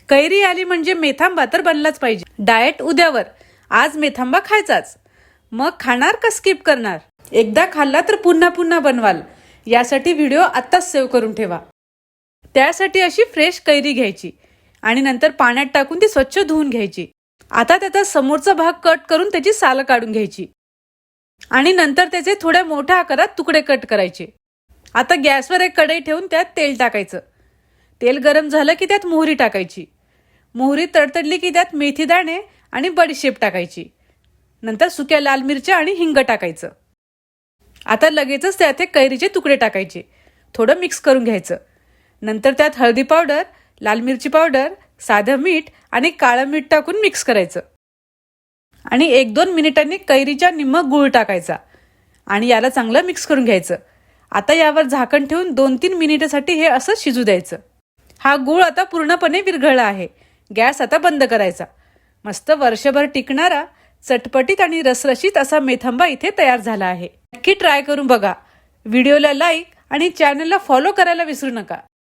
कैरी आली म्हणजे मेथांबा तर बनलाच पाहिजे. डाएट उद्यावर, आज मेथांबा खायचाच. मग खाणार का स्किप करणार? एकदा खाल्ला तर पुन्हा पुन्हा बनवाल. यासाठी व्हिडिओ आत्ताच सेव्ह करून ठेवा. त्यासाठी अशी फ्रेश कैरी घ्यायची आणि नंतर पाण्यात टाकून ती स्वच्छ धुवून घ्यायची. आता त्याचा समोरचा भाग कट करून त्याची सालं काढून घ्यायची आणि नंतर त्याचे थोड्या मोठ्या आकारात तुकडे कट करायचे. आता गॅसवर एक कढई ठेवून त्यात तेल टाकायचं. तेल गरम झालं की त्यात मोहरी टाकायची. मोहरी तडतडली की त्यात मेथी दाणे आणि बडीशेप टाकायची. नंतर सुक्या लाल मिरच्या आणि हिंग टाकायचं. आता लगेचच त्यात कैरीचे तुकडे टाकायचे. थोडं मिक्स करून घ्यायचं. नंतर त्यात हळदी पावडर, लाल मिरची पावडर, साधं मीठ आणि काळं मीठ टाकून मिक्स करायचं. आणि 1-2 मिनिटांनी कैरीच्या निम्म गूळ टाकायचा आणि याला चांगलं मिक्स करून घ्यायचं. आता यावर झाकण ठेवून 2-3 मिनिटासाठी हे असं शिजू द्यायचं. हा गूळ आता पूर्णपणे विरघळला आहे. गॅस आता बंद करायचा. मस्त वर्षभर टिकणारा, चटपटीत आणि रसरशीत असा मेथांबा इथे तयार झाला आहे. नक्की ट्राय करून बघा. व्हिडिओला लाईक आणि चॅनलला फॉलो करायला विसरू नका.